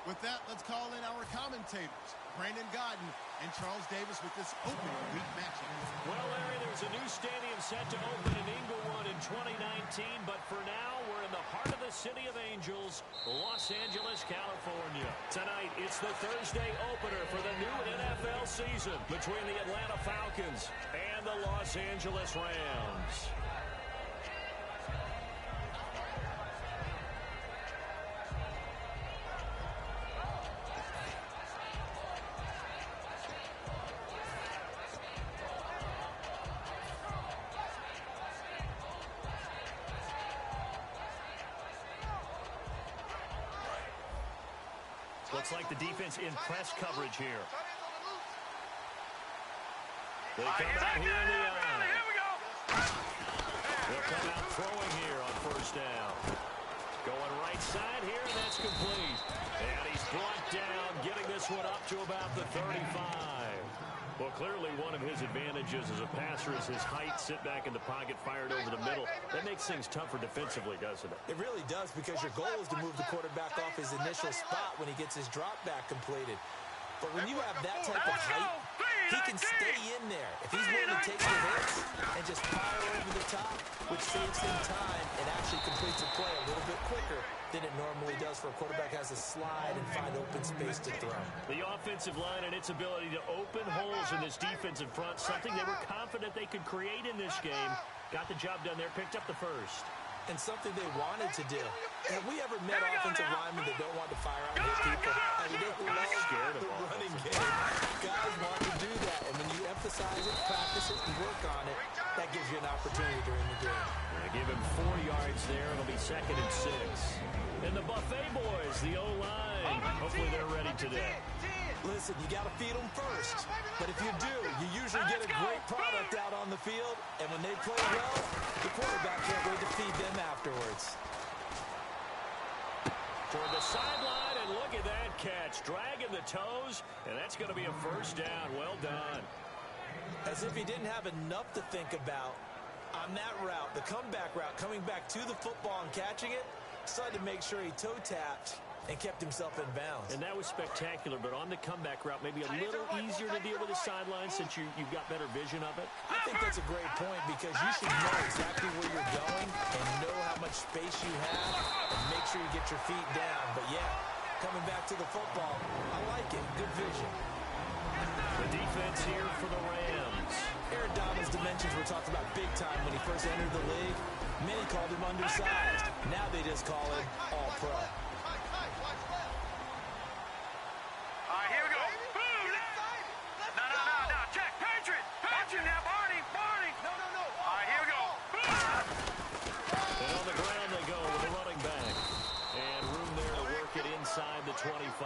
With that, let's call in our commentators, Brandon Godden and Charles Davis, with this opening week matchup. Well, Larry, there's a new stadium set to open in Inglewood in 2019, but for now, we're in the heart of the City of Angels, Los Angeles, California. Tonight, it's the Thursday opener for the new NFL season between the Atlanta Falcons and the Los Angeles Rams. Looks like the defense in press coverage here. They come out here in the eye. They'll come out throwing here on first down. Going right side here, and that's complete. And he's brought down, getting this one up to about the 35. Well, clearly one of his advantages as a passer is his height, sit back in the pocket, fired over the middle. That makes things tougher defensively, doesn't it? It really does, because your goal is to move the quarterback off his initial spot when he gets his drop back completed. But when you have that type of height, he can stay in there. If he's willing to take the hits and just fire over the top, which saves him time and actually completes a play a little bit quicker than it normally does for a quarterback has to slide and find open space to throw. The offensive line and its ability to open holes in this defensive front, something they were confident they could create in this game. Got the job done there, picked up the first. And something they wanted to do. Have we ever met offensive linemen that don't want to fire out and hit people? I mean, they love the running game. Guys want to do that, and when you emphasize it, practice it, and work on it, that gives you an opportunity during the game. Give him 4 yards there. It'll be 2nd and 6. And the Buffet boys, the O-line, hopefully they're ready today. Listen, you got to feed them first. But if you do, you usually get a great product out on the field. And when they play well, the quarterback can't wait to feed them afterwards. Toward the sideline, and look at that catch. Dragging the toes, and that's going to be a first down. Well done. As if he didn't have enough to think about on that route, the comeback route, coming back to the football and catching it, decided to make sure he toe-tapped and kept himself in bounds. And that was spectacular, but on the comeback route, maybe a little easier to deal with the sideline since you've got better vision of it. I think that's a great point, because you should know exactly where you're going and know how much space you have and make sure you get your feet down. But, yeah, coming back to the football, I like it. Good vision. The defense here for the Rams. Aaron Donald's dimensions were talked about big time when he first entered the league. Many called him undersized. Now they just call him all-pro. All right, here we go. Boom! No. Check. Patriot. Now, Barney. No. All right, here we go. Boom! And on the ground they go with the running back. And room there to work it inside the 25.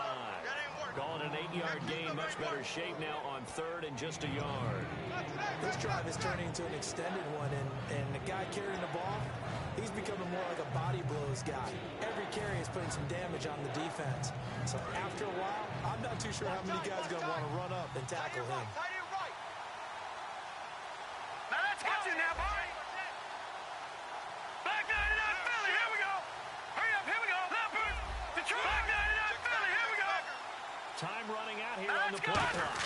Calling an 8-yard gain, much better shape now on 3rd and just a yard. This drive is turning into an extended one, and the guy carrying the ball, he's becoming more like a body blows guy. Every carry is putting some damage on the defense. So after a while, I'm not too sure how many guys are going to want to run up and tackle him. Now let's catch it now, boy. Back 99 Philly, here we go. Hurry up, here we go. Leopard, Detroit. Back 99 Philly, here we go. Time running out here on the play clock.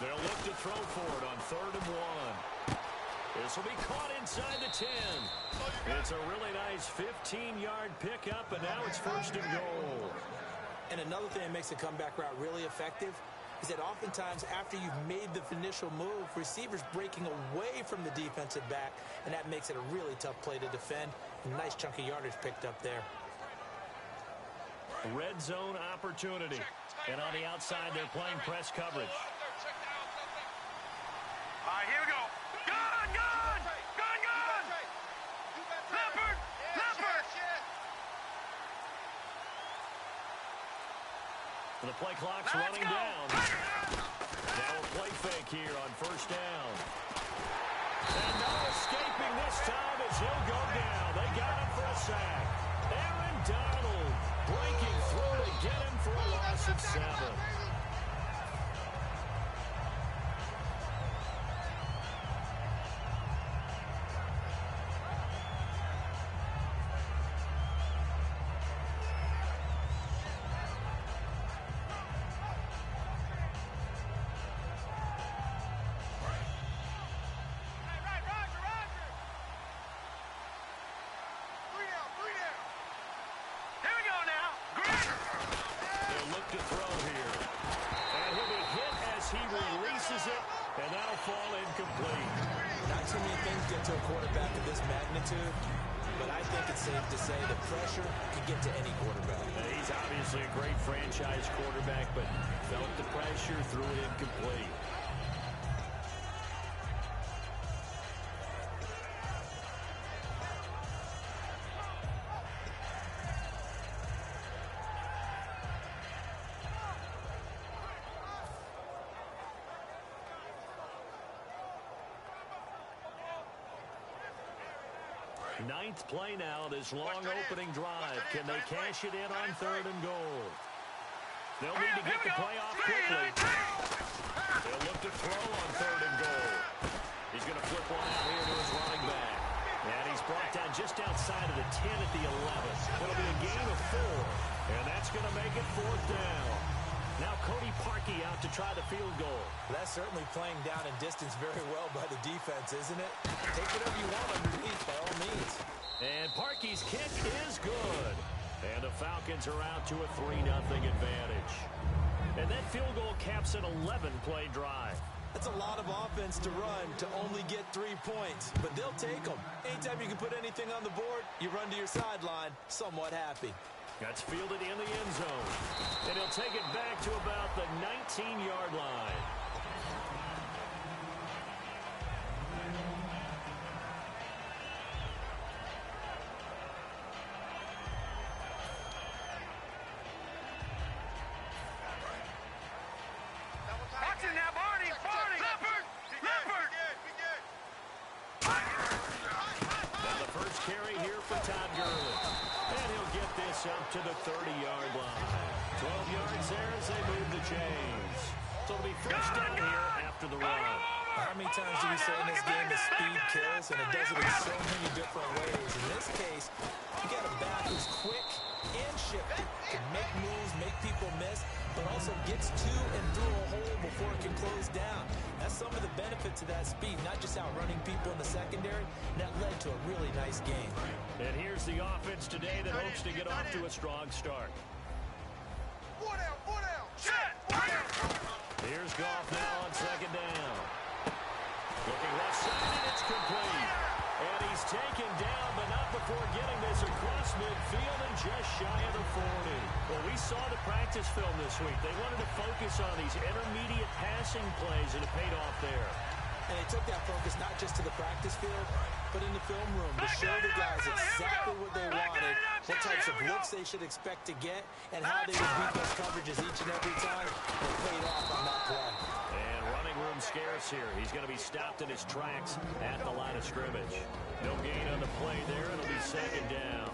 They'll look to throw for it on 3rd and 1. This will be caught inside the 10. It's a really nice 15-yard pickup, and now it's 1st and goal. And another thing that makes a comeback route really effective is that oftentimes after you've made the initial move, receivers breaking away from the defensive back, and that makes it a really tough play to defend. A nice chunk of yardage picked up there. Red zone opportunity. And on the outside, they're playing press coverage. All right, here we go. Gun! Leopard! The play clock's running down. Now a play fake here on 1st down. And no escaping this time as he'll go down. They got him for a sack. Aaron Donald breaking through to get him for a loss of 7. misses it, and that'll fall incomplete. Not too many things get to a quarterback of this magnitude, but I think it's safe to say the pressure can get to any quarterback. He's obviously a great franchise quarterback, but felt the pressure, threw it incomplete. Ninth play now, this long opening drive. Can they cash it in on 3rd and goal? They'll need to get the play off quickly. They'll look to throw on 3rd and goal. He's going to flip one out here to his running back. And he's brought down just outside of the 10 at the 11. It'll be a gain of 4. And that's going to make it 4th down. Now Cody Parkey out to try the field goal. That's certainly playing down in distance very well by the defense, isn't it? Take whatever you want underneath, by all means. And Parkey's kick is good. And the Falcons are out to a 3-0 advantage. And that field goal caps an 11-play drive. That's a lot of offense to run to only get 3 points, but they'll take them. Anytime you can put anything on the board, you run to your sideline somewhat happy. That's fielded in the end zone. And he'll take it back to about the 19-yard line. Watch it now, Barney! Barney! Leopard! Now the first carry here for Todd Gurley. And he'll get this up to the 30-yard line. 12 yards there as they move the chains. So it'll be first down here after the run. How many times do we say in this game that speed kills, and it does it in so many different ways? In this case, you got a back who's quick and shifty, can make moves, make people miss, but also gets to and through a hole before it can close down. That's some of the benefits of that speed, not just outrunning people in the secondary. That led to a really nice game. And here's the offense today that hopes to get off to a strong start. Here's Goff now on 2nd down. Looking left side, and it's complete. And he's taken down, but not before getting this across midfield and just shy of the 40. Well, we saw the practice film this week. They wanted to focus on these intermediate passing plays, and it paid off there. And they took that focus not just to the practice field, but in the film room to show the guys exactly what they wanted, what types of looks they should expect to get, and how they would beat those coverages each and every time. They paid off on that play. And running room scarce here. He's going to be stopped in his tracks at the line of scrimmage. No gain on the play there. It'll be 2nd down.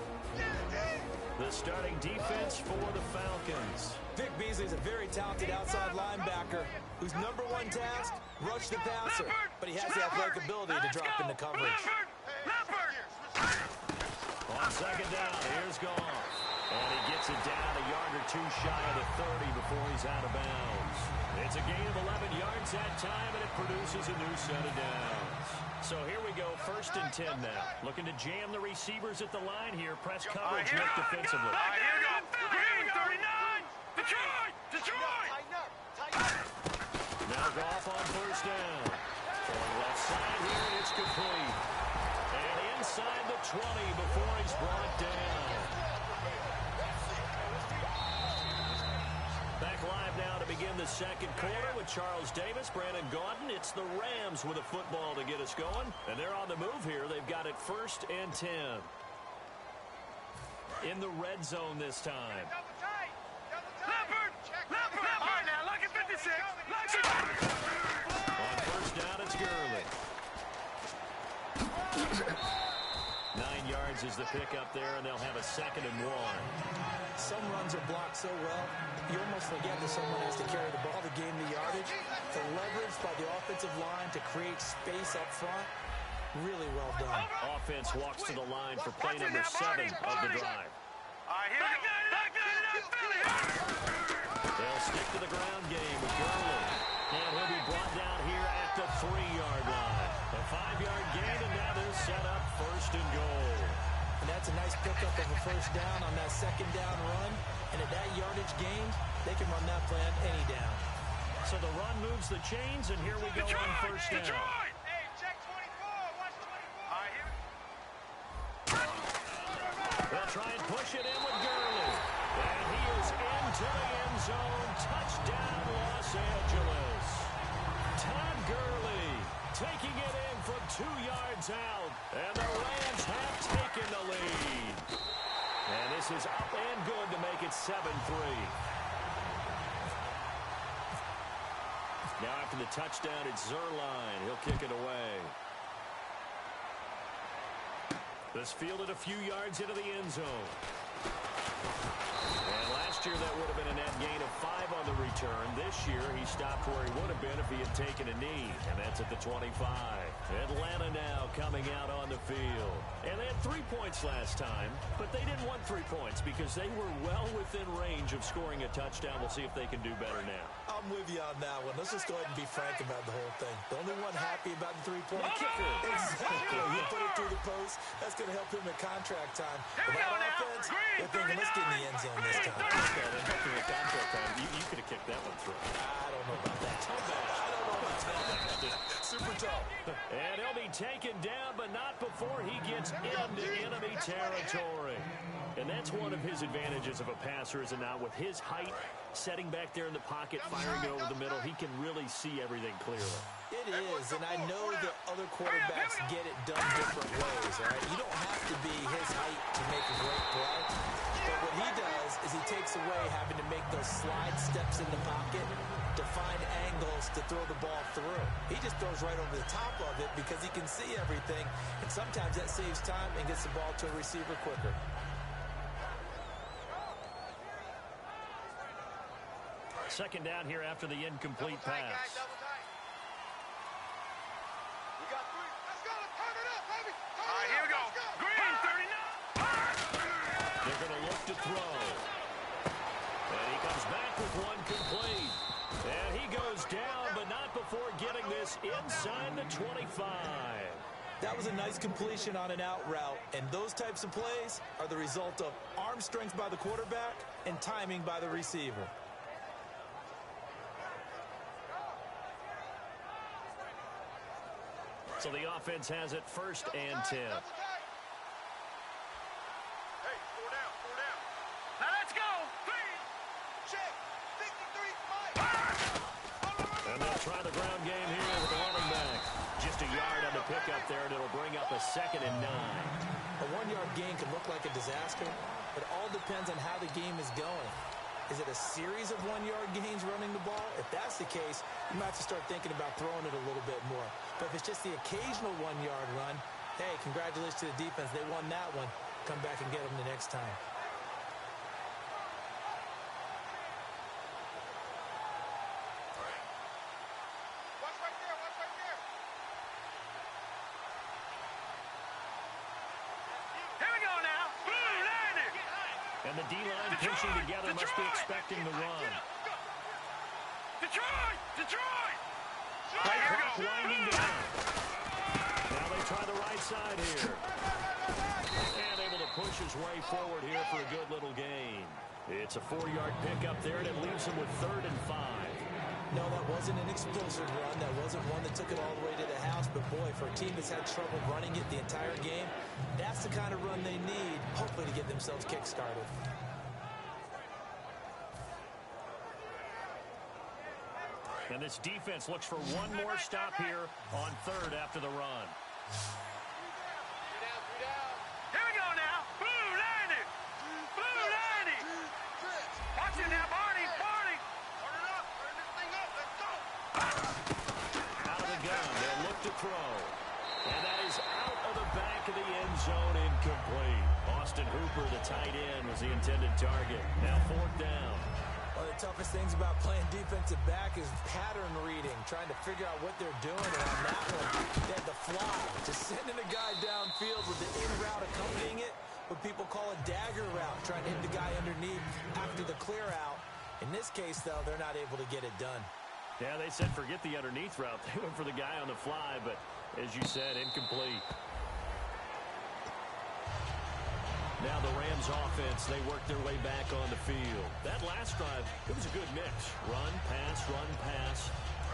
The starting defense for the Falcons. Vic Beasley is a very talented outside linebacker whose #1 task, rush the passer. But he has the athletic ability to drop into coverage. On 2nd down, here's Goff. And he gets it down a yard or 2 shy of the 30 before he's out of bounds. It's a gain of 11 yards that time, and it produces a new set of downs. So here we go, 1st and 10 now. Looking to jam the receivers at the line here. Press coverage, look defensively. Here we go. Green 39. Detroit. Now Goff on 1st down. Going left side here, it's complete. And inside the 20 before he's brought down. Back live now to begin the 2nd quarter with Charles Davis, Brandon Gaudin. It's the Rams with a football to get us going. And they're on the move here. They've got it 1st and 10. In the red zone this time. Leopard. All right, now, look at 56. On 1st down, it's Gurley. 9 yards is the pickup there, and they'll have a 2nd and 1. Some runs are blocked so well, you almost forget that someone has to carry the ball to gain the yardage. The leverage by the offensive line to create space up front, really well done. Offense walks to the line for play number 7 of the drive. All right, here we go. They'll stick to the ground game with Gurley. And he'll be brought down here at the 3-yard line. A 5-yard gain, and now they're set up 1st and goal. And that's a nice pickup of a 1st down on that 2nd down run. And at that yardage gain, they can run that play on any down. So So the run moves the chains, and here we go on first down. Detroit! Hey, check 24. Watch 24. All right, here. They'll try and push it in with Gurley. And he is into the end zone. Touchdown, Los Angeles. Todd Gurley taking it in from 2 yards out. And the Rams have taken the lead. And this is up and good to make it 7-3. Now after the touchdown, it's Zerline. He'll kick it away. This fielded a few yards into the end zone. And last year that would have been a net gain of 5 on the return. This year he stopped where he would have been if he had taken a knee. And that's at the 25. Atlanta now coming out on the field. And they had 3 points last time, but they didn't want 3 points because they were well within range of scoring a touchdown. We'll see if they can do better now. I'm with you on that one. Let's just go ahead and be frank about the whole thing. The only one happy about the 3-point kicker. Exactly. You put it through the post. That's going to help him at contract time. But that offense, they're thinking, let's get in the end zone this time. You could have kicked that one through. I don't know about that. I don't know about that. Super tall. And he'll be taken down, but not before he gets into enemy territory. And that's one of his advantages of a passer, is it not? With his height, setting back there in the pocket, firing it over the middle, he can really see everything clearly. It is, and I know that other quarterbacks get it done different ways, all right? You don't have to be his height to make a great play. But what he does is he takes away having to make those slide steps in the pocket to find angles to throw the ball through. He just throws right over the top of it because he can see everything, and sometimes that saves time and gets the ball to a receiver quicker. Second down here after the incomplete pass. Double tight. We got 3. Let's go. Let's turn it up, baby. All right, here we go. Green, 39. They're going to look to throw. And he comes back with one complete. And he goes down, but not before getting this inside the 25. That was a nice completion on an out route, and those types of plays are the result of arm strength by the quarterback and timing by the receiver. So the offense has it first and 10. Hey, 4 down. Now let's go. 3. Check. 53, Mike. And they'll try the ground game here with the running back. Just a yard on the pickup there, and it'll bring up a 2nd and 9. A 1-yard gain can look like a disaster, but it all depends on how the game is going. Is it a series of 1-yard gains running the ball? If that's the case, you might have to start thinking about throwing it a little bit more. But if it's just the occasional 1-yard run, hey, congratulations to the defense. They won that one. Come back and get them the next time. Watch right there. Here we go now. Landed. And the D-line pinching together must be expecting the run. Detroit! Play clock winding down. Now they try the right side here. And able to push his way forward here for a good little gain. It's a 4-yard pickup there, and it leaves him with 3rd and 5. No, that wasn't an explosive run. That wasn't one that took it all the way to the house. But, boy, for a team that's had trouble running it the entire game, that's the kind of run they need, hopefully, to get themselves kick-started. And this defense looks for one more stop here on 3rd after the run. 3 down. Here we go now. Blue landed. Watch it now, Barney. Turn it up. Turn this thing up. Let's go. Out of the gun, they'll look to throw. And that is out of the back of the end zone, incomplete. Austin Hooper, the tight end, was the intended target. Now 4th down. One of the toughest things about playing defensive back is pattern reading, trying to figure out what they're doing. And on that one, they had the fly, just sending a guy downfield with the in route accompanying it, what people call a dagger route, trying to hit the guy underneath after the clear out. In this case, though, they're not able to get it done. Yeah, they said forget the underneath route. They went for the guy on the fly, but as you said, incomplete. Now the Rams offense, they work their way back on the field. That last drive, it was a good mix. Run, pass,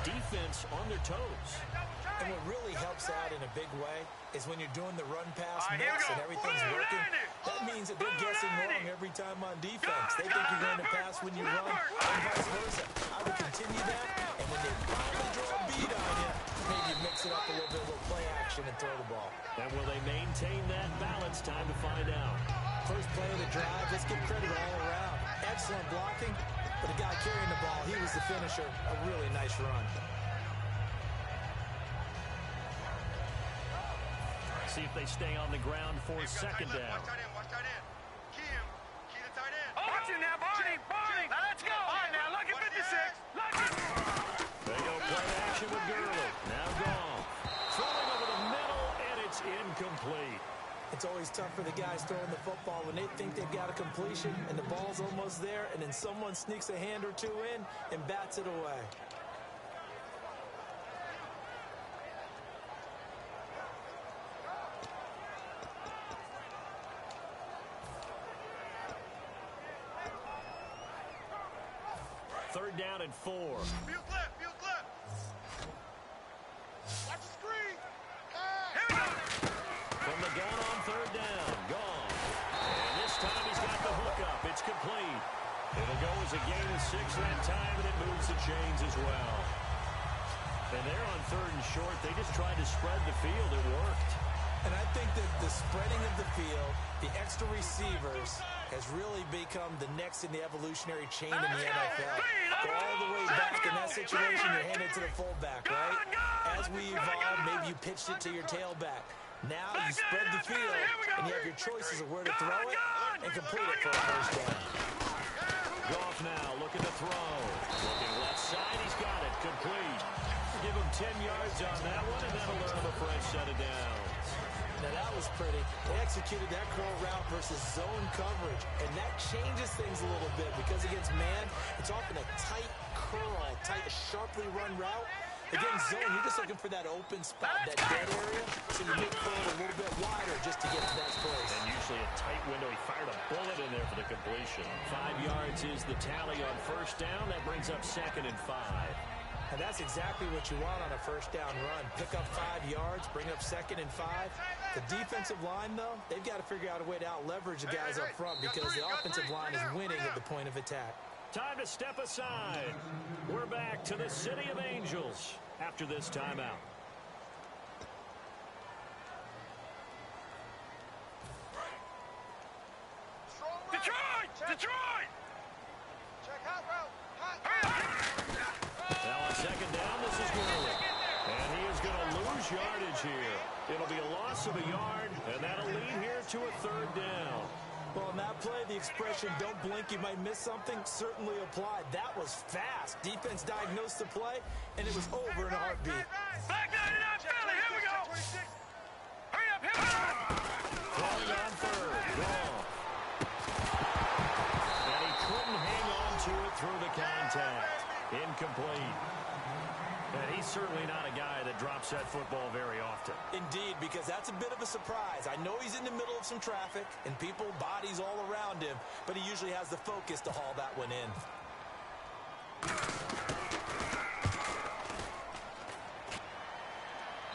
defense on their toes. And what really helps out in a big way is when you're doing the run-pass mix and everything's working, that means that they're guessing wrong every time on defense. They think you're going to pass when you run, and vice versa. I would continue that, and when they finally draw a beat on you, maybe mix it up a little bit, a little play action, and throw the ball. And will they maintain that balance? Time to find out. First play of the drive, let's give credit all around. Excellent blocking, but the guy carrying the ball, he was the finisher. A really nice run. See if they stay on the ground for second down. Watch tight end. Key the tight end. Watch him now, Barney. Now let's go. All right, now look at 56. Look at. They go play action with Gurley. Now gone. Throwing over the middle, and it's incomplete. It's always tough for the guys throwing the football when they think they've got a completion and the ball's almost there, and then someone sneaks a hand or two in and bats it away. Third down and 4. Field clip. Watch the screen. Here we go. From the gun on third down. Gone. And this time he's got the hook up. It's complete. It'll go as a gain of 6 that time, and it moves the chains as well. And they're on third and short. They just tried to spread the field. It worked. And I think that the spreading of the field, the extra receivers, has really become the next in the evolutionary chain in the NFL. Go all the way back in that situation, you're handed to the fullback, right? As we evolve, maybe you pitched it to your tailback. Now you spread the field, and you have your choices of where to throw it and complete it for a first down. Goff now looking to throw. Looking left side, he's got it. Complete. Give him 10 yards on that one, and that'll earn him a fresh set of downs. Now that was pretty. They executed that curl route versus zone coverage, and that changes things a little bit because against man, it's often a tight curl, tight, sharply run route. Against zone, you're just looking for that open spot, that dead area, so you make curl a little bit wider just to get to that place. And usually a tight window. He fired a bullet in there for the completion. 5 yards is the tally on first down. That brings up second and 5. And that's exactly what you want on a first down run. Pick up 5 yards, bring up second and 5. The defensive line, though, they've got to figure out a way to out-leverage the guys up front because the offensive line is winning at the point of attack. Time to step aside. We're back to the City of Angels after this timeout. Detroit! Check hot route. Now on second down, this is Gurley. And he is going to lose yardage here. It'll be a loss of a yard, and that'll lead here to a third down. Well, in that play, the expression, don't blink, you might miss something, certainly applied. That was fast. Defense diagnosed the play, and it was over in a heartbeat. Back 99, Philly, here we go. Hurry up. Throwing on third. Gone. And he couldn't hang on to it through the contact. Incomplete. And he's certainly not a guy that drops that football very often. Indeed, because that's a bit of a surprise. I know he's in the middle of some traffic and people, bodies all around him, but he usually has the focus to haul that one in.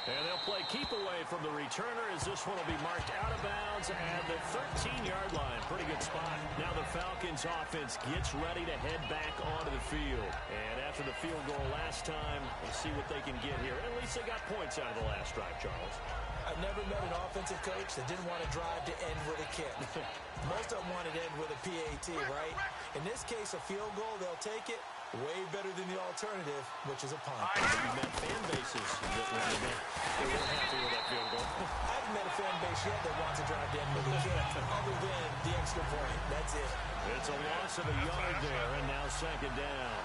And they'll play keep away from the returner as this one will be marked out of bounds at the 13-yard line. Pretty good spot. Now the Falcons offense gets ready to head back onto the field. And after the field goal last time, we'll see what they can get here. At least they got points out of the last drive, Charles. I've never met an offensive coach that didn't want to drive to end with a kick. Most of them wanted to end with a PAT, right? In this case, a field goal, they'll take it. Way better than the alternative, which is a punt. You've met fan bases that they weren't happy with that field goal. I haven't met a fan base yet that wants to drive to end with a kick, other than the extra point. That's it. It's a loss of a yard there, and now second down.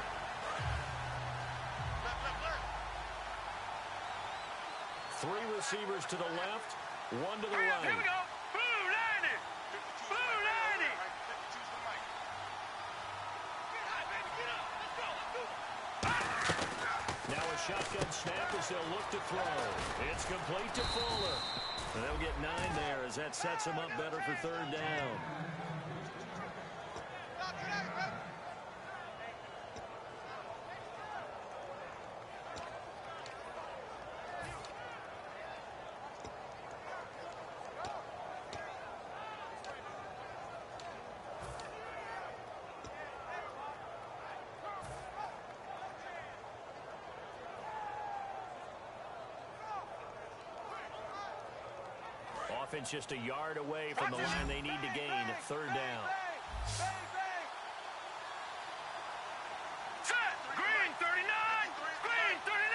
Three receivers to the left, one to the right. Here we go. Blue 90. Blue 90. Now a shotgun snap as they'll look to throw. It's complete to Fuller. And they'll get 9 there as that sets them up better for third down. Offense just a yard away from the line they need to gain. Third down. Set. Green 39. Green 39.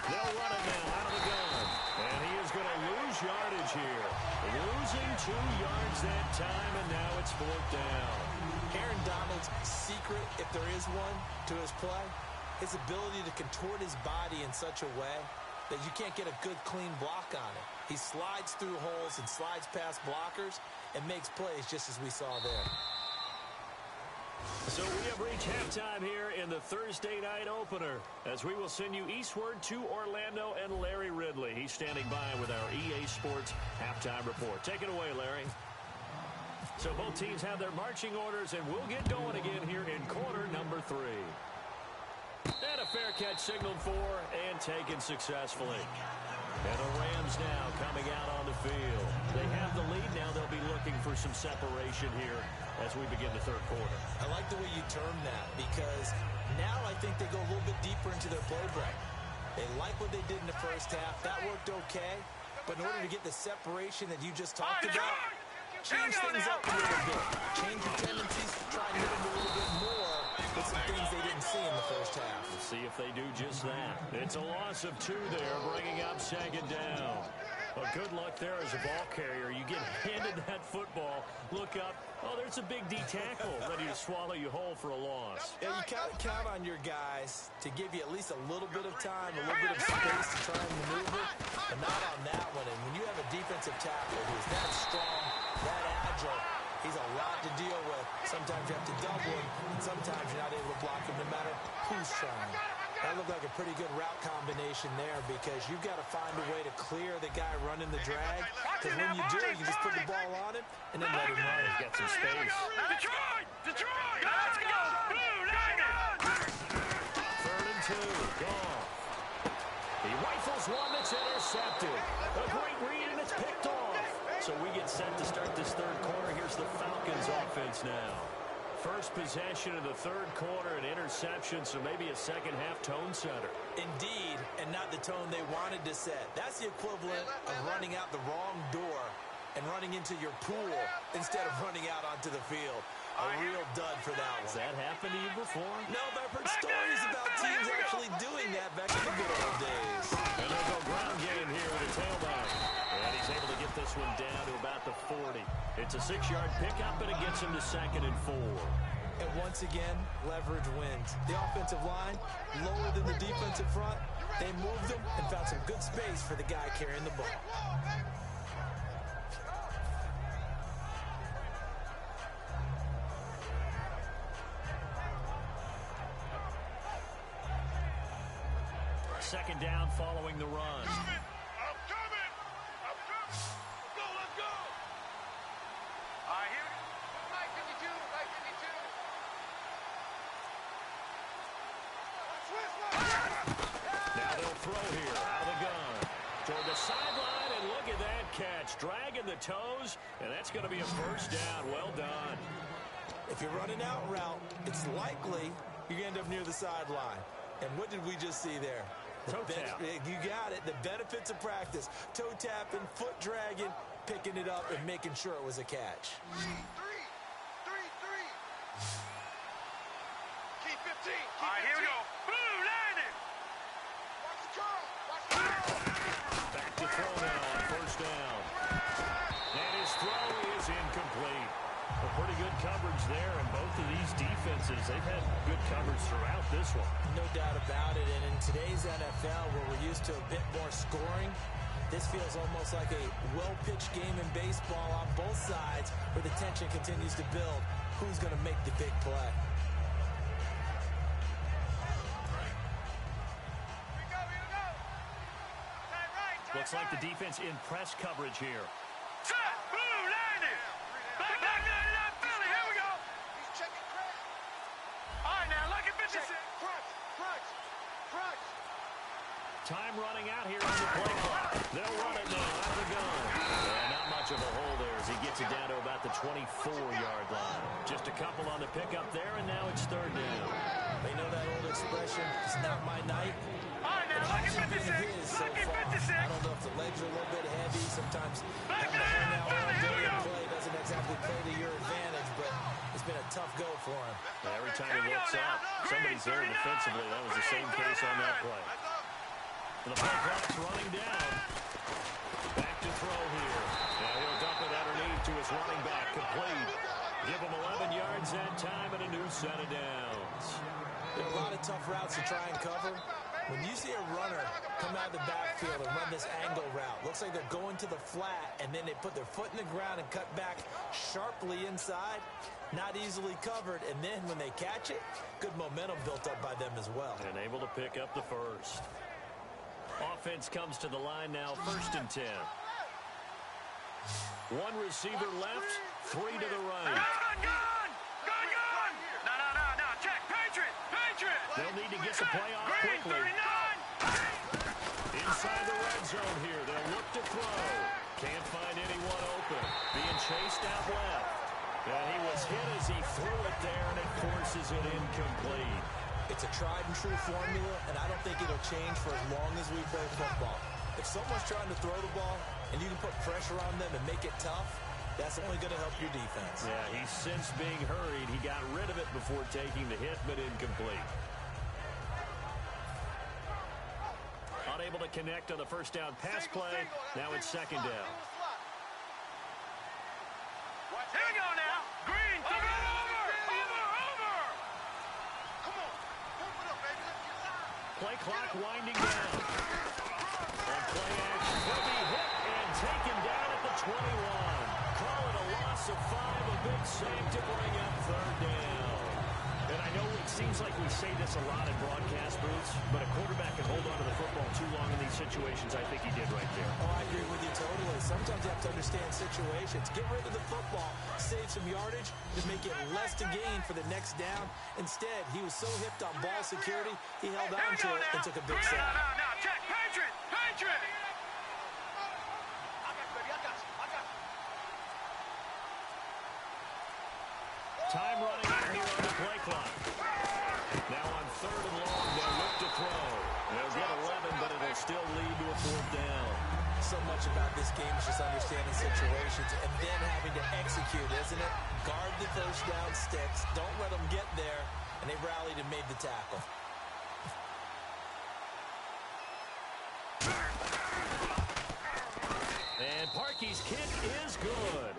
They'll run it now out of the gun. And he is going to lose yardage here. Losing 2 yards that time, and now it's 4th down. Aaron Donald's secret, if there is one, to his play, his ability to contort his body in such a way that you can't get a good, clean block on it. He slides through holes and slides past blockers and makes plays just as we saw there. So we have reached halftime here in the Thursday night opener as we will send you eastward to Orlando and Larry Ridley. He's standing by with our EA Sports halftime report. Take it away, Larry. So both teams have their marching orders, and we'll get going again here in quarter number 3. And a fair catch signaled for and taken successfully. And the Rams now coming out on the field. They have the lead now. They'll be looking for some separation here as we begin the third quarter. I like the way you termed that because now I think they go a little bit deeper into their playbook. They like what they did in the first half. That worked okay. But in order to get the separation that you just talked about, change things up a little bit. Change your tendencies, try and hit them a little bit more with some things they didn't see in the first half. We'll see if they do just that. It's a loss of 2 there, bringing up 2nd down. Well, good luck there as a ball carrier. You get handed that football, look up, oh, there's a big D tackle ready to swallow you whole for a loss. Yeah, you kind of count on your guys to give you at least a little bit of time, a little bit of space to try and maneuver, but not on that one. And when you have a defensive tackle who's that strong, that agile, he's a lot to deal with. Sometimes you have to double him, and sometimes you're not able to block him no matter who's trying. That looked like a pretty good route combination there because you've got to find a way to clear the guy running the drag. Because when you do, you just put the ball on him and then let him run. He's got some space. Detroit! Detroit! Let's go! Blue Lightning! 3rd and 2. Gone. He rifles one that's intercepted. A great read, and it's picked off. So we get set to start this third quarter. Here's the Falcons offense now. First possession of the third quarter, an interception, so maybe a second-half tone setter. Indeed, and not the tone they wanted to set. That's the equivalent of running out the wrong door and running into your pool instead of running out onto the field. A real dud for that one. Has that happened to you before? No, but I've heard stories about teams actually doing that back in the good old days. And they'll go ground game here with a tailback. And he's able to get this one down to about the 40. It's a 6-yard pickup, and it gets him to 2nd and 4. And once again, leverage wins. The offensive line, lower than the defensive front. They moved them and found some good space for the guy carrying the ball. Second down following the run. I'm coming! Let's go, let's go! All right, here. Right 52, right 52. Now they'll throw here out of the gun. Toward the sideline, and look at that catch. Dragging the toes, and that's going to be a first down. Well done. If you're running out route, it's likely you're going to end up near the sideline. And what did we just see there? Toe tap. You got it. The benefits of practice. Toe tapping, foot dragging, picking it up, and making sure it was a catch. 3. Keep 15. All right, here we go. Blue Lightning! Watch the curl. Watch the curl. Back to throw now on first down. And his throw is incomplete. A pretty good coverage there, and both of these defenses, they've had good coverage throughout this one. No doubt about it, and in today's NFL, where we're used to a bit more scoring, this feels almost like a well-pitched game in baseball on both sides, where the tension continues to build. Who's going to make the big play? Looks like the defense in press coverage here. Set, boom, landed. Back, 99, Philly, here we go. He's checking crack. All right, now, look at 56. Crunch. Time running out here on the play clock. They'll run it now out of the gun. And not much of a hole there as he gets it down to about the 24-yard line. Just a couple on the pickup there, and now it's third down. They know that old expression, it's not my night. All right, now, look at 56. So Look at far. 56. I don't know if the legs are a little bit heavy. Sometimes Back having to hang out Philly, all here we day go. and play doesn't exactly play to your advantage, but it's been a tough go for him. Every time he looks up, somebody's there defensively. That was the same case on that play. And the play clock's running down. Back to throw here. Now he'll dump it underneath to his running back. Complete. Give him 11 yards that time and a new set of downs. There are a lot of tough routes to try and cover. When you see a runner come out of the backfield and run this angle route, looks like they're going to the flat, and then they put their foot in the ground and cut back sharply inside. Not easily covered, and then when they catch it, good momentum built up by them as well. And able to pick up the first. Offense comes to the line now, 1st and 10. One receiver left, 3 to the right. Gun. No. Check. Patriot. They'll need to get the play off Green, quickly. 39. Inside the red zone here, they'll look to throw. Can't find anyone open. Being chased out left. And he was hit as he threw it there, and it forces it incomplete. It's a tried-and-true formula, and I don't think it'll change for as long as we play football. If someone's trying to throw the ball and you can put pressure on them and make it tough, that's only going to help your defense. Yeah, he's since being hurried. He got rid of it before taking the hit, but incomplete. Unable to connect on the first down pass play. Now it's 2nd down. Here we go now. Green. Over. Come on. Pump it up, baby. Let's get live. Play clock winding down. On play action, he'll be hit and taken down at the 21. Call it a loss of 5, a big save to bring up 3rd down. And I know it seems like we say this a lot in broadcast booths, but a quarterback can hold on to the football too long in these situations. I think he did right there. Oh, I agree with you totally. Sometimes you have to understand situations. Get rid of the football, save some yardage, to make it less to gain for the next down. Instead, he was so hipped on ball security, he held on to it and took a big sack. Now, check. Patriot. Time running out here on the play clock. Now on 3rd and long, they'll look to throw. They'll get 11, but it'll still lead to a 4th down. So much about this game is just understanding situations and then having to execute, isn't it? Guard the first down sticks. Don't let them get there. And they rallied and made the tackle. And Parkey's kick is good.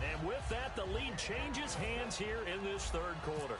And with that, the lead changes hands here in this 3rd quarter.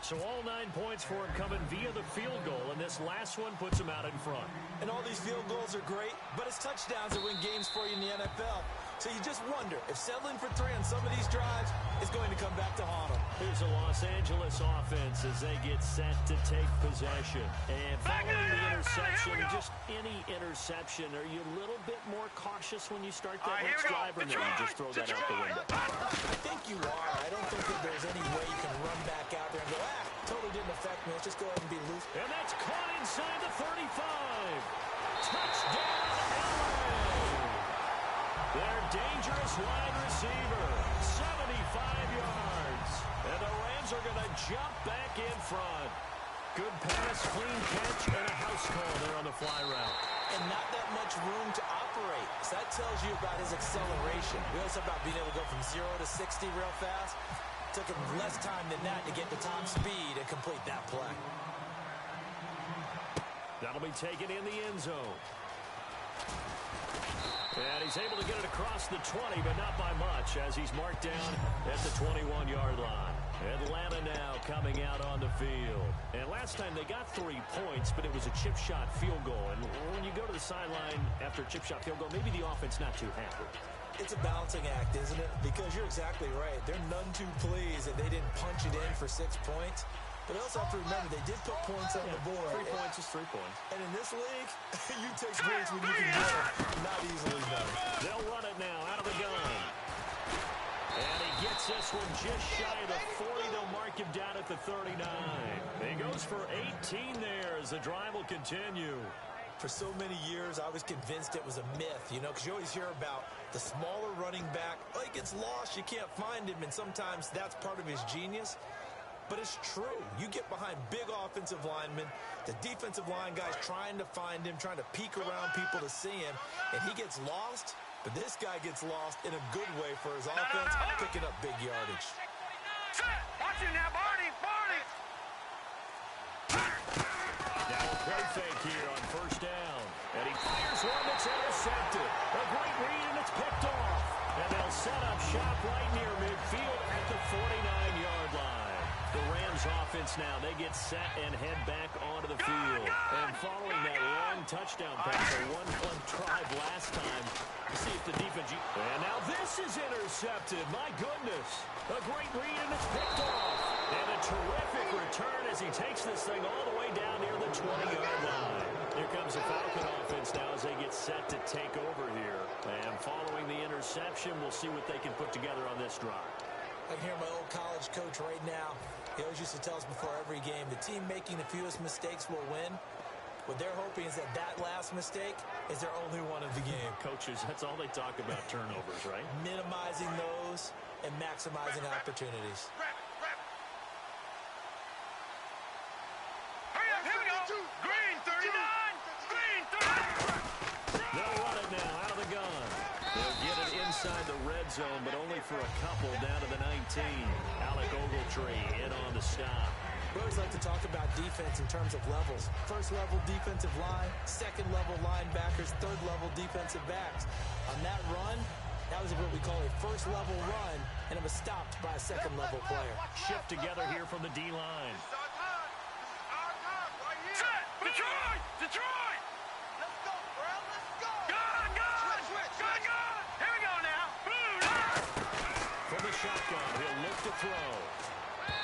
So all 9 points for him coming via the field goal, and this last one puts him out in front. And all these field goals are great, but it's touchdowns that win games for you in the NFL. So you just wonder if settling for 3 on some of these drives is going to come back to haunt them. Here's a Los Angeles offense as they get set to take possession. And following the interception, just any interception, are you a little bit more cautious when you start that next drive, or no, you just throw that out the window? I think you are. I don't think that there's any way you can run back out there and go, totally didn't affect me. Let's just go ahead and be loose. And that's caught inside the 35. Touchdown, LA. Their dangerous wide receiver, 75 yards. And the Rams are going to jump back in front. Good pass, clean catch, and a house call there on the fly route. And not that much room to operate. So that tells you about his acceleration. We always talk about being able to go from 0 to 60 real fast. Took him less time than that to get the top speed and complete that play. That'll be taken in the end zone. And he's able to get it across the 20, but not by much, as he's marked down at the 21-yard line. Atlanta now coming out on the field. And last time they got 3 points, but it was a chip shot field goal. And when you go to the sideline after a chip shot field goal, maybe the offense not too happy. It's a balancing act, isn't it? Because you're exactly right. They're none too pleased that they didn't punch it in for 6 points. But you also have to remember they did put points on the board. 3 points is 3 points. And in this league, you take points when you can get them. Not easily done. They'll run it now out of the gun. And he gets this one just shy of the 40. They'll mark him down at the 39. He goes for 18 there as the drive will continue. For so many years, I was convinced it was a myth, you know, because you always hear about the smaller running back. Oh, he gets lost, you can't find him, and sometimes that's part of his genius. But it's true. You get behind big offensive linemen, the defensive line guys trying to find him, trying to peek around people to see him, and he gets lost. But this guy gets lost in a good way for his offense, picking up big yardage. Watch him now, Barney! Barney! Now a play fake here on first down. And he fires one that's intercepted. A great read, and it's picked off. And they'll set up shop right near midfield at the 49-yard line. The Rams offense now, they get set and head back onto the field. And following that long touchdown pass, a one-play drive last time, to see if the defense... And now this is intercepted. My goodness. A great read, and it's picked off. And a terrific return as he takes this thing all the way down near the 20-yard line. Here comes the Falcon offense now as they get set to take over here. And following the interception, we'll see what they can put together on this drive. I can hear my old college coach right now. He always used to tell us before every game, the team making the fewest mistakes will win. What they're hoping is that last mistake is their only one of the game. Coaches, that's all they talk about, turnovers, right? Minimizing those and maximizing opportunities. Hurry up, here we go! Green 39! Green 39! They'll run it now out of the gun. They'll get it inside the red zone, but only for a couple down to the 19. Alec Ogletree in on the stop. We always like to talk about defense in terms of levels. First-level defensive line, second-level linebackers, third-level defensive backs. On that run, that was what we call a first-level run, and it was stopped by a second-level player. Shift together here from the D-line. It's our time. This is our time right here. Set! Detroit! Detroit! Let's go, bro. Let's go. Gun! Gun! Switch. Gun! Gun! Here we go now. From the shotgun, he'll look to throw.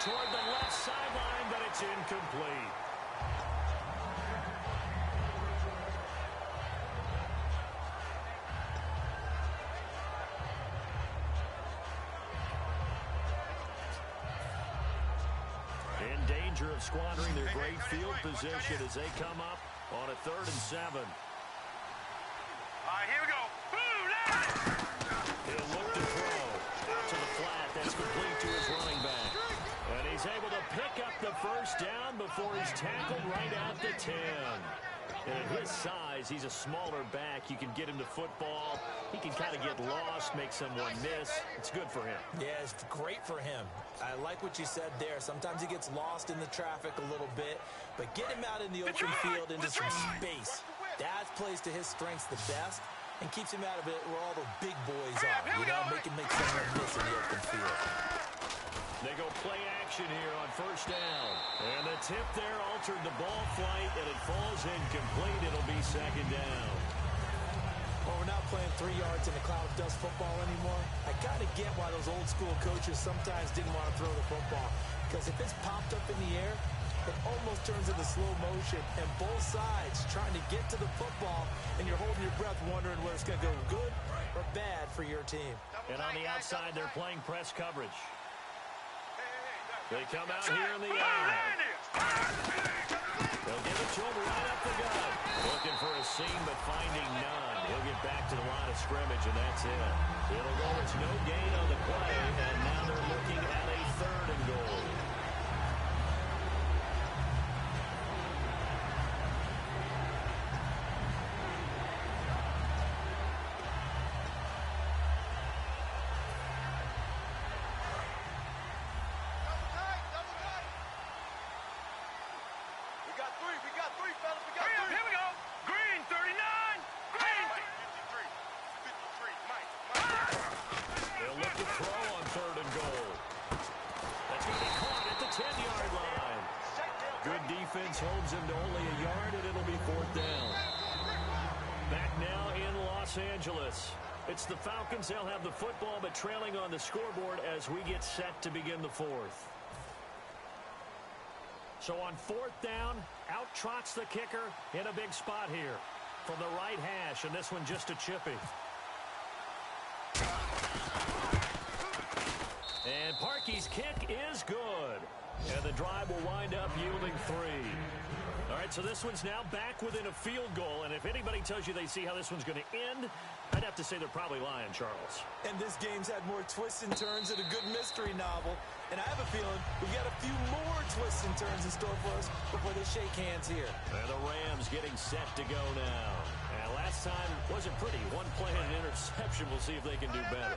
Toward the left sideline, but it's incomplete. In danger of squandering their great field position as they come up on a 3rd and 7. All right, here we go. He'll look to throw. Out to the flat. That's complete to his running back. And he's able to pick up the first down before he's tackled right at the 10. And at his size, he's a smaller back. You can get him to football. He can kind of get lost, make someone miss. It's good for him. Yeah, it's great for him. I like what you said there. Sometimes he gets lost in the traffic a little bit, but get him out in the open field into some space. That plays to his strengths the best and keeps him out of it where all the big boys are. You know, make him make someone miss in the open field. They go play action here on first down. And the tip there altered the ball flight, and it falls incomplete. It'll be 2nd down. Well, we're not playing 3 yards in a cloud of dust football anymore. I kind of get why those old school coaches sometimes didn't want to throw the football. Because if it's popped up in the air, it almost turns into slow motion. And both sides trying to get to the football, and you're holding your breath wondering whether it's going to go good or bad for your team. And on the outside, they're playing press coverage. They come out here in the air. They'll give it to him right up the gut. Looking for a seam, but finding none. He'll get back to the line of scrimmage, and that's it. It'll go. It's no gain on the play, and now they're looking at a 3rd and goal. We got three, fellas. We got Hurry up, three. here we go. Green 39. Green. 53. They'll look to throw on 3rd and goal. That's going to be caught at the 10-yard line. Good defense holds him to only a yard, and it'll be 4th down. Back now in Los Angeles. It's the Falcons. They'll have the football, but trailing on the scoreboard as we get set to begin the 4th. So on 4th down, out trots the kicker in a big spot here from the right hash, and this one just a chippy. And Parkey's kick is good. And the drive will wind up yielding 3. All right, so this one's now back within a field goal. And if anybody tells you they see how this one's going to end, I'd have to say they're probably lying, Charles. And this game's had more twists and turns than a good mystery novel. And I have a feeling we've got a few more twists and turns in store for us before they shake hands here. And the Rams getting set to go now. And last time wasn't pretty. One play and an interception. We'll see if they can do better.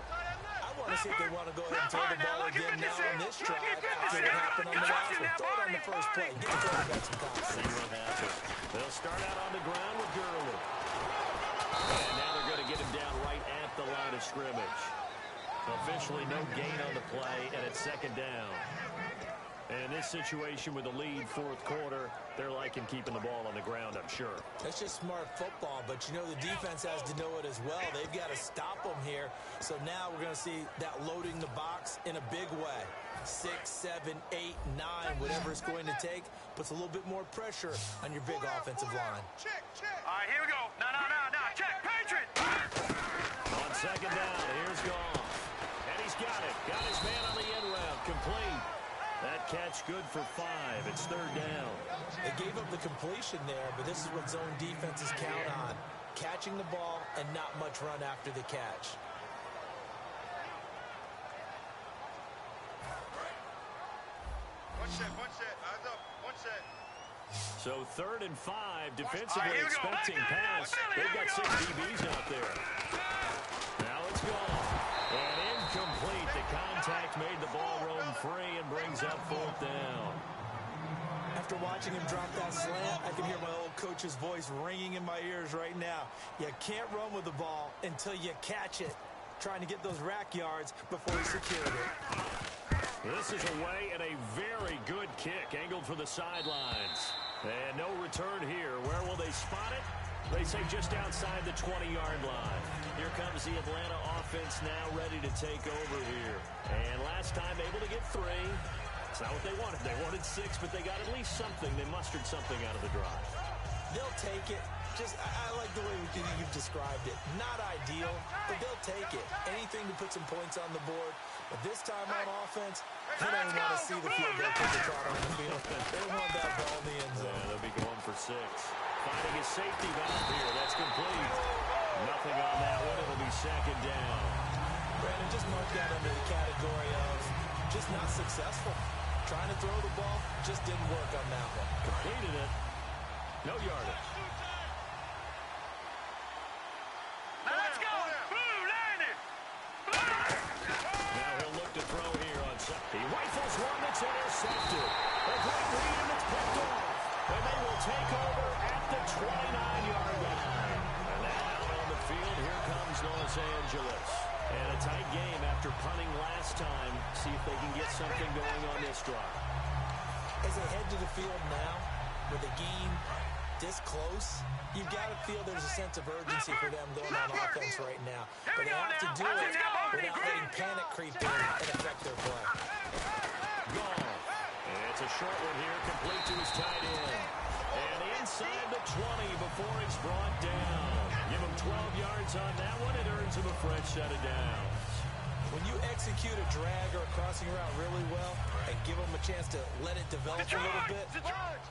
I want to see if they want to go ahead and throw the ball again now on this drive after what happened on the last one. Throw it on the first play. Get the quarterback some confidence. See what happens. They'll start out on the ground with Gurley. And now they're going to get him down right at the line of scrimmage. Officially no gain on the play, and it's 2nd down. And this situation with the lead 4th quarter, they're liking keeping the ball on the ground, I'm sure. That's just smart football, but you know the defense has to know it as well. They've got to stop them here. So now we're going to see that loading the box in a big way. 6, 7, 8, 9, whatever it's going to take, puts a little bit more pressure on your big offensive line. Check, check. All right, here we go. No. Check, Patriot. On 2nd down, here's Goff. And he's got it. Got his man on the end route. Complete. That catch good for 5. It's 3rd down. They gave up the completion there, but this is what zone defenses count on. Catching the ball and not much run after the catch. One set. Eyes up. One set. So 3rd and 5, defensively expecting pass. They've got 6 DBs out there. Now it's Goff. And incomplete. The contact made the ball roam free and brings up 4th down. After watching him drop that slant, I can hear my old coach's voice ringing in my ears right now. You can't run with the ball until you catch it. Trying to get those rack yards before he secured it. This is away and a very good kick angled for the sidelines. And no return here. Where will they spot it? They say just outside the 20-yard line. Here comes the Atlanta offense now ready to take over here. And last time able to get 3. It's not what they wanted. They wanted 6, but they got at least something. They mustered something out of the drive. They'll take it. I like the way you've described it. Not ideal, but they'll take it. Anything to put some points on the board. But this time on offense, they don't want to see the field goal kicker trot on the field. They want that ball in the end zone. Yeah, they'll be going for 6. Finding his safety valve here. That's complete. Nothing on that one. It'll be 2nd down. Brandon, just mark that under the category of just not successful. Trying to throw the ball, just didn't work on that one. Completed it. No yardage. Now let's go. Blue, line it. Now he'll look to throw here on second. He rifles one that's intercepted. A great read and it's picked off. And they will take over at the 29-yard line. And now out on the field, here comes Los Angeles. And a tight game after punting last time. See if they can get something going on this drive. As they head to the field now, with the game this close, you've got to feel there's a sense of urgency for them going on offense right now. But they have to do it without letting panic creep in and affect their play. Gone. And it's a short one here, complete to his tight end. And inside the 20 before he's brought down. Give him 12 yards on that one. It earns him a fresh set of downs. When you execute a drag or a crossing route really well and give them a chance to let it develop a little bit,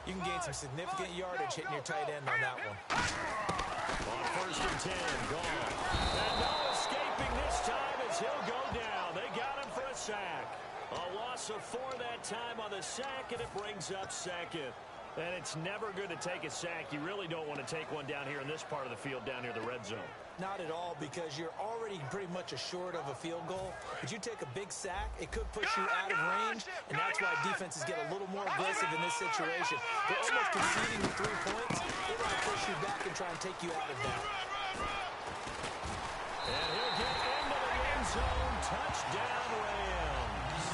you can gain some significant yardage hitting your tight end on that one. On 1st and 10, gone. And no escaping this time as he'll go down. They got him for a sack. A loss of 4 that time on the sack, and it brings up 2nd. And it's never good to take a sack. You really don't want to take one down here in this part of the field, down near the red zone. Not at all, because you're already pretty much assured of a field goal. But you take a big sack, it could push you out of range, and that's why defenses get a little more aggressive in this situation. They're almost conceding the 3 points. They want to push you back and try and take you out of that. And he'll get into the end zone. Touchdown, Rams.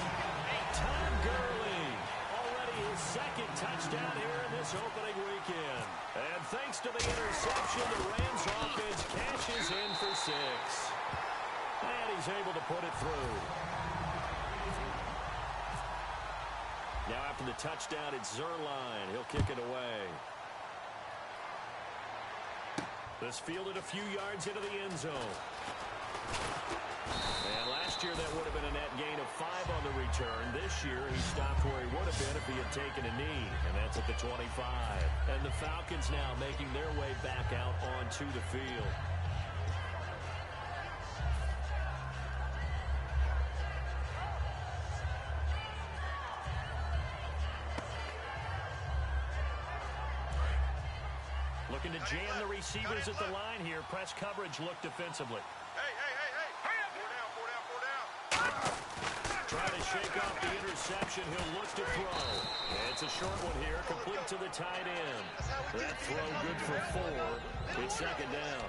Todd Gurley, already his 2nd touchdown here in this opening weekend. And thanks to the interception, the Rams offense cashes in for 6. And he's able to put it through. Now after the touchdown, it's Zerline. He'll kick it away. This fielded a few yards into the end zone. And last year that would have been a net gain of 5 on the return. This year he stopped where he would have been if he had taken a knee. And that's at the 25. And the Falcons now making their way back out onto the field. Looking to jam the receivers at the line here. Press coverage look defensively. Hey. Four down. Trying to shake off the interception. He'll look to throw. And it's a short one here, complete to the tight end. That throw good for 4. It's second down.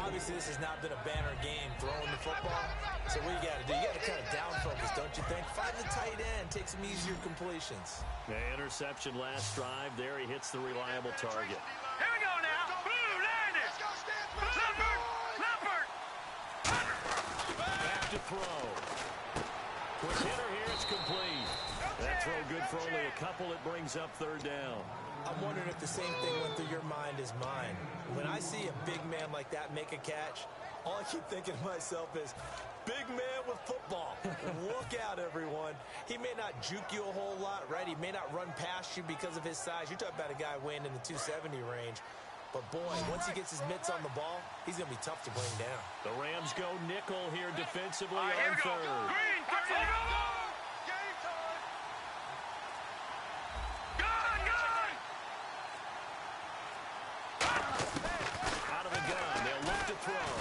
Obviously, this has not been a banner game throwing the football. So what you got to do? You got to kind of down focus, don't you think? Find the tight end. Take some easier completions. The interception last drive. There he hits the reliable target. Here we go now. Boom, landed. Leopard. Back to throw. Quick hitter here. It's complete. That throw good for only a couple. It brings up third down. I'm wondering if the same thing went through your mind as mine. When I see a big man like that make a catch, all I keep thinking to myself is, big man with football. Look out, everyone. He may not juke you a whole lot, right? He may not run past you because of his size. You're talking about a guy weighing in the 270 range. But, boy, once he gets his mitts on the ball, he's going to be tough to bring down. The Rams go nickel here defensively Here on we go. third. Green, 30. Game time. Gun. Out of the gun. They'll look to throw.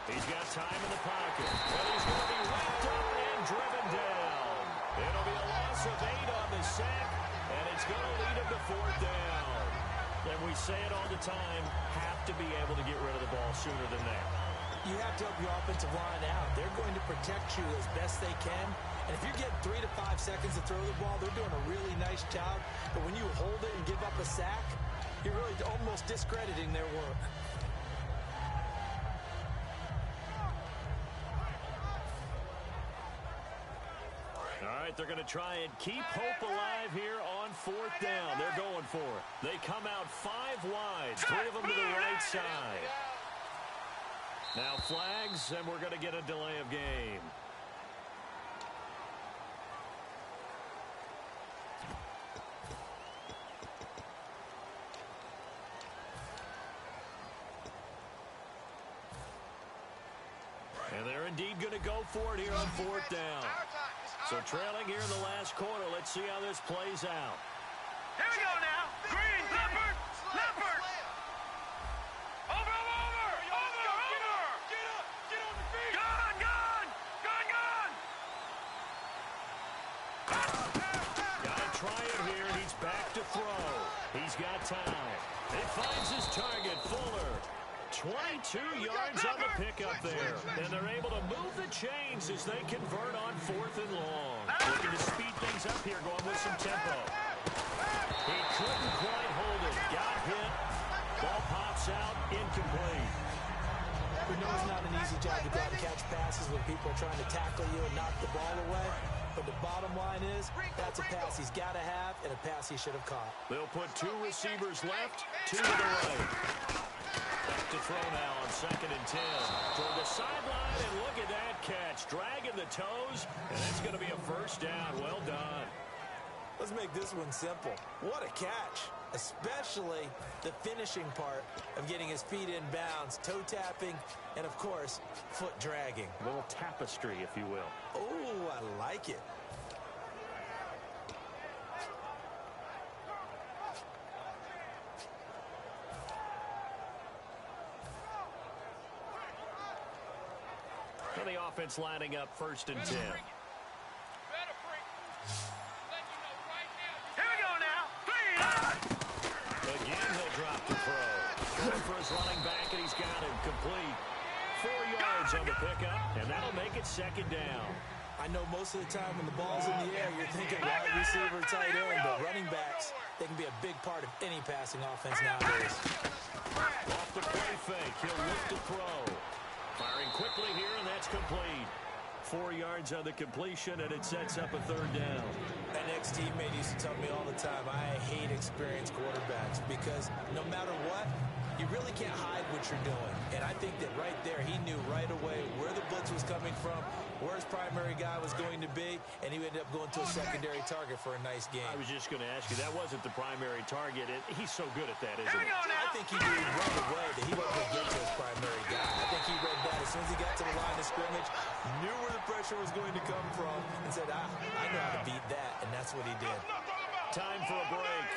He's got time in the pocket. And he's going to be wrapped up and driven down. It'll be a loss of 8 on the sack, and it's going to lead him to fourth down. And we say it all the time, have to be able to get rid of the ball sooner than that. You have to help your offensive line out. They're going to protect you as best they can. And if you get 3 to 5 seconds to throw the ball, they're doing a really nice job. But when you hold it and give up a sack, you're really almost discrediting their work. All right, they're going to try and keep hope alive here on fourth down. They're going for it. They come out 5 wide, 3 of them to the right side. Now flags, and we're going to get a delay of game. And they're indeed going to go for it here on fourth down. So trailing here in the last quarter. Let's see how this plays out. Here we go now. Green, Leopard. Over. Get up. Get on the feet. Gun. Gotta try it here. He's back to throw. He's got time. He finds his target, Fuller. 22 yards on the pickup there. And they're able to move the chains as they convert on 4th and long. Looking to speed things up here, going with some tempo. He couldn't quite hold it. Got hit. Ball pops out, incomplete. We know it's not an easy job to go out and catch passes when people are trying to tackle you and knock the ball away. But the bottom line is, that's a pass he's got to have and a pass he should have caught. They'll put 2 receivers left, 2 to the right. Back to throw now on 2nd and 10. Toward the sideline, and look at that catch. Dragging the toes, and it's going to be a first down. Well done. Let's make this one simple. What a catch. Especially the finishing part of getting his feet in bounds, toe tapping, and of course, foot dragging. A little tapestry, if you will. Oh, I like it. And the offense lining up 1st and 10. Here we go now. 3. Again, he'll drop the throw. Going for his running back, and he's got him complete. 4 yards on the pickup, and that'll make it 2nd down. I know most of the time when the ball's in the air, you're thinking wide receiver, tight end, but running backs, they can be a big part of any passing offense nowadays. Off the play fake, he'll look to throw. Firing quickly here, and that's complete. 4 yards on the completion, and it sets up a 3rd down. An ex-teammate used to tell me all the time, I hate experienced quarterbacks because no matter what, you really can't hide what you're doing. And I think that right there, he knew right away where the blitz was coming from, where his primary guy was going to be, and he ended up going to a secondary target for a nice game. I was just going to ask you, that wasn't the primary target. He's so good at that, isn't he? I think he knew right away that he wasn't going to get to his primary guy. I think he read that as soon as he got to the line of scrimmage, knew where the pressure was going to come from, and said, I know how to beat that, and that's what he did. Time for a break.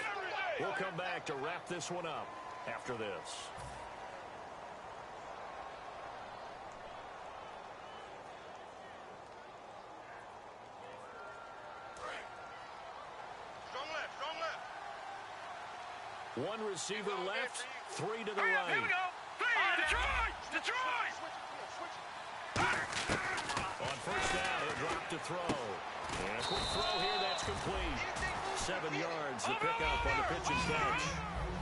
We'll come back to wrap this one up after this. One receiver left, 3 to the right. Here we go. Detroit! Detroit! On 1st down, he'll drop to throw. And a quick throw here, that's complete. 7 yards, the pickup on the pitch and catch.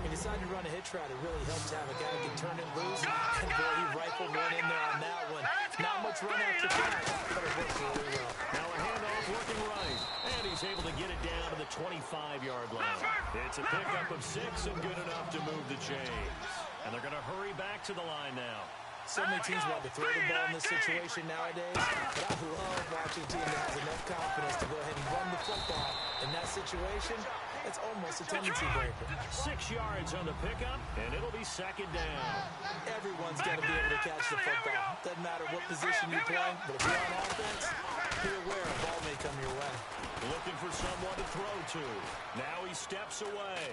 He decided to run a hitch route. It really helps to have a guy who can turn it loose. And boy, he rifled one in there on that one. Not much run after that, but it worked really well. Now a handoff looking right. And he's able to get it down to the 25-yard line. It's a pickup of 6 and good enough to move the chains. And they're going to hurry back to the line now. So many teams want to throw the ball in this situation nowadays, but I love watching a team that has enough confidence to go ahead and run the football. In that situation, it's almost a tendency breaker. 6 yards on the pickup, and it'll be 2nd down. Everyone's got to be able to catch the football. Doesn't matter what position you play, but if you're on offense, be aware a ball may come your way. Looking for someone to throw to. Now he steps away.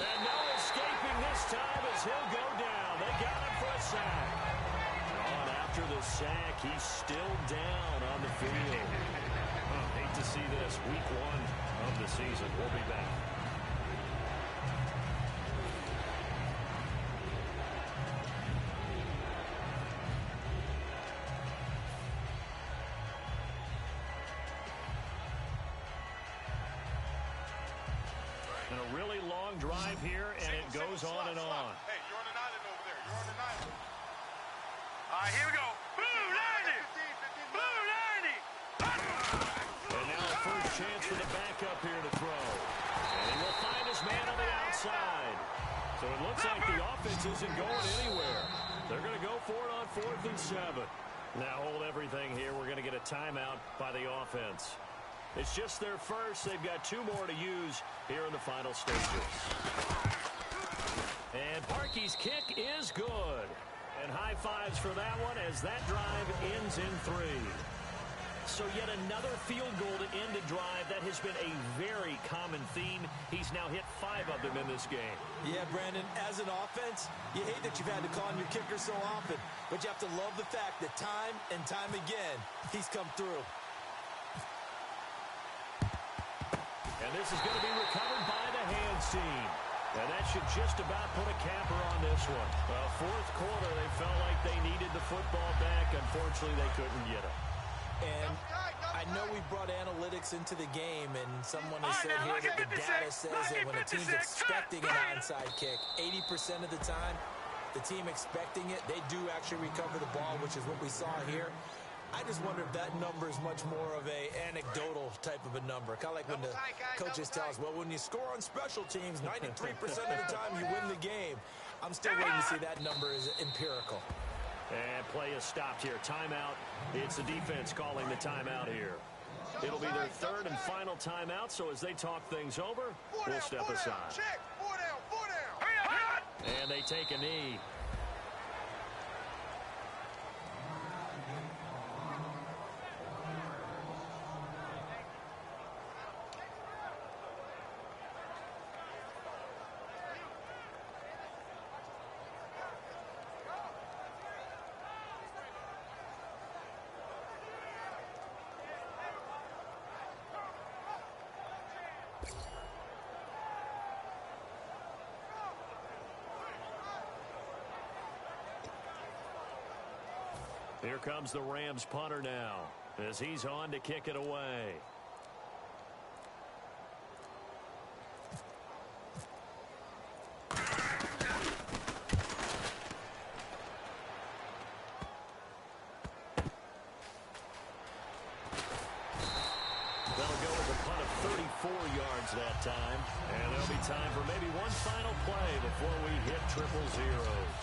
And no escaping this time as he'll go down. They got him for a sack. On after the sack, he's still down on the field. Hate to see this. Week 1 of the season. We'll be back. And a really long drive here, and it goes on and on. Hey, you're on an island over there. You're on an island. All right, here we go. Blue 90! Blue 90! And now a first chance for the backup here to throw. And he will find his man on the outside. So it looks like the offense isn't going anywhere. They're going to go for it on 4th and 7. Now hold everything here. We're going to get a timeout by the offense. It's just their first. They've got 2 more to use here in the final stages. And Parkey's kick is good. And high fives for that one as that drive ends in 3. So yet another field goal to end a drive. That has been a very common theme. He's now hit 5 of them in this game. Yeah, Brandon, as an offense, you hate that you've had to call on your kicker so often, but you have to love the fact that time and time again, he's come through. And this is going to be recovered by the hands team. And that should just about put a capper on this one. Well, 4th quarter, they felt like they needed the football back. Unfortunately, they couldn't get it. And I know we brought analytics into the game, and someone has said here that the data says that when a team's expecting an onside kick, 80% of the time, the team expecting it, they do actually recover the ball, which is what we saw here. I just wonder if that number is much more of a anecdotal type of a number. Kind of like when the coaches tell us, well, when you score on special teams, 93% of the time you win the game. I'm still waiting to see that number is empirical. And play is stopped here. Timeout. It's the defense calling the timeout here. It'll be their 3rd and final timeout, so as they talk things over, we'll step aside. Check. 4 down. And they take a knee. Here comes the Rams punter now as he's on to kick it away. that time. And there'll be time for maybe one final play before we hit triple zeros.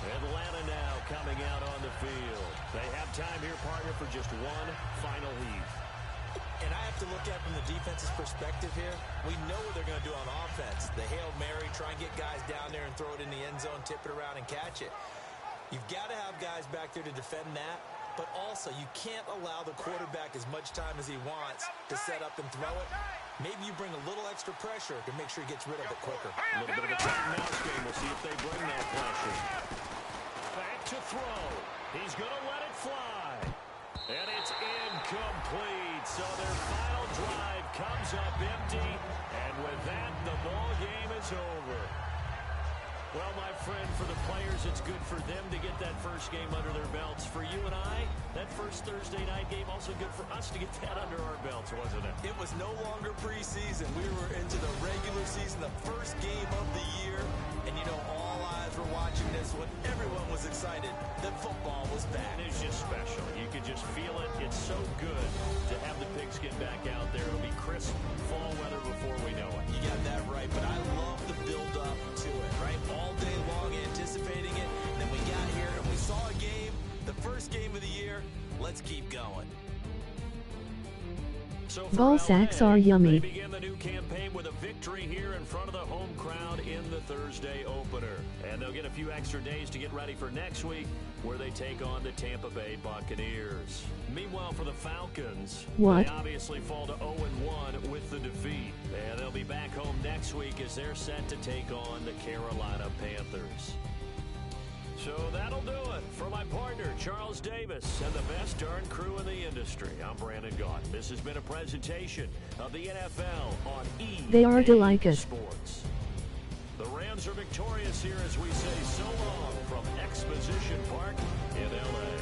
Atlanta now coming out on the field. They have time here, partner, for just one final heat. And I have to look at it from the defense's perspective here. We know what they're going to do on offense. The Hail Mary, try and get guys down there and throw it in the end zone, tip it around and catch it. You've got to have guys back there to defend that. But also, you can't allow the quarterback as much time as he wants to set up and throw it. Maybe you bring a little extra pressure to make sure he gets rid of it quicker. A little bit of a cat and mouse game. We'll see if they bring that pressure. Back to throw. He's going to let it fly. And it's incomplete. So their final drive comes up empty. And with that, the ball game is over. Well, my friend, for the players, it's good for them to get that first game under their belts. For you and I, that first Thursday night game, also good for us to get that under our belts, wasn't it? It was no longer preseason. We were into the regular season, the first game of the year. And, you know, all eyes were watching this when everyone was excited that football was back. It's just special. You can just feel it. It's so good to have the pigskin back out there. It'll be crisp fall weather before we know it. You got that right, but I love the build-up to it, right? All day long anticipating it. And then we got here and we saw a game, the first game of the year. Let's keep going. So ball sacks are yummy. They begin the new campaign with a victory here in front of the home crowd in the Thursday opener. And they'll get a few extra days to get ready for next week, where they take on the Tampa Bay Buccaneers. Meanwhile, for the Falcons, they obviously fall to 0-1 with the defeat. And they'll be back home next week as they're set to take on the Carolina Panthers. So that'll do it for my partner, Charles Davis, and the best darn crew in the industry. I'm Brandon Gaudin. This has been a presentation of the NFL on EA They are Delicus Sports. The Rams are victorious here as we say so long from Exposition Park in L.A.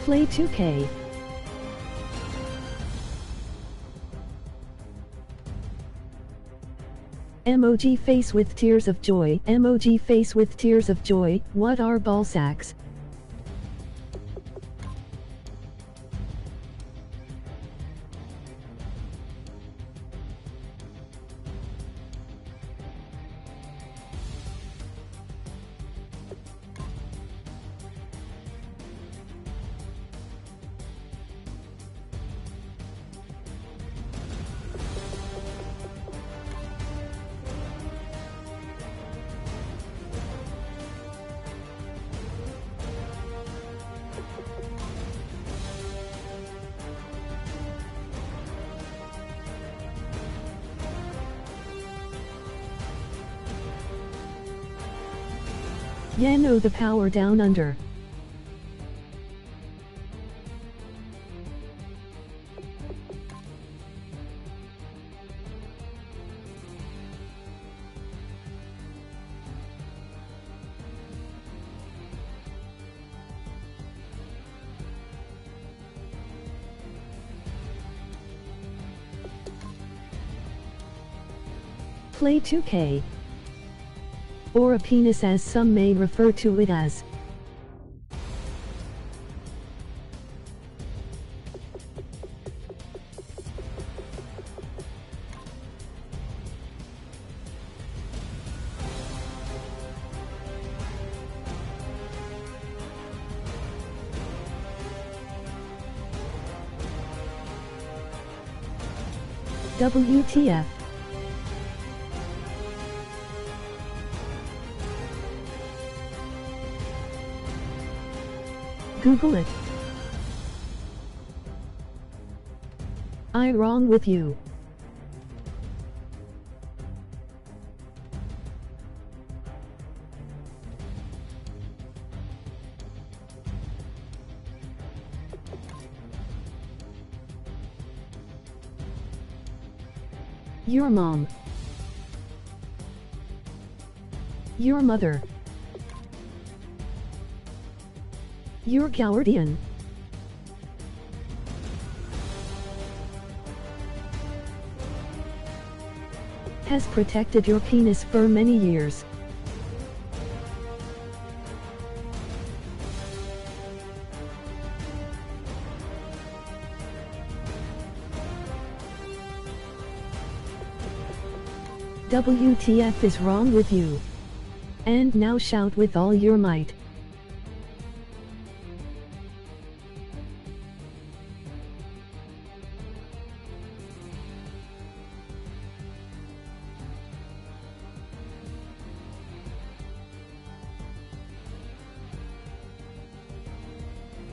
Play 2K. Emoji face with tears of joy. Emoji face with tears of joy. What are ball sacks? Yeah, know the power down under. Play 2K. Or a penis as some may refer to it as. WTF. Google it. I wrong with you. Your mom. Your mother. Your guardian. has protected your penis for many years. WTF is wrong with you? And now shout with all your might.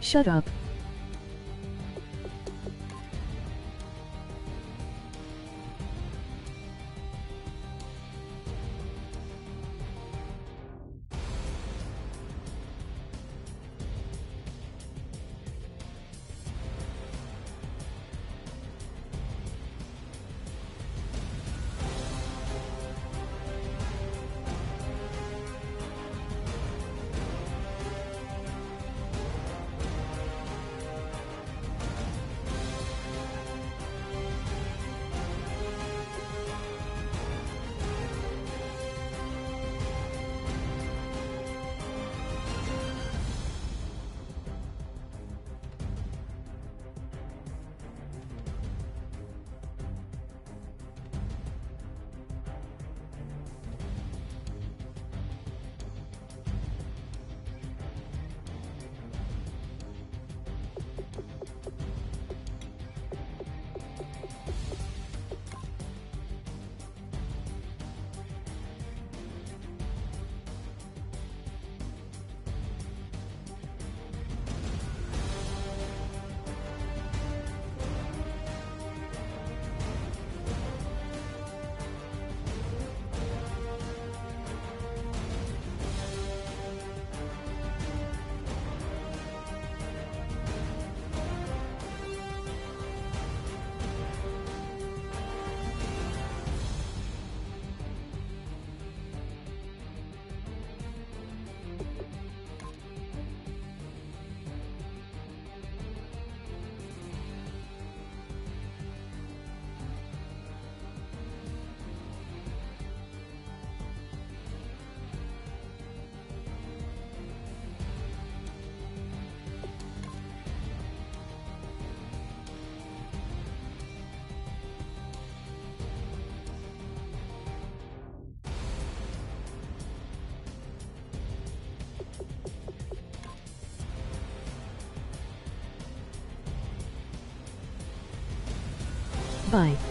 Shut up. Bye.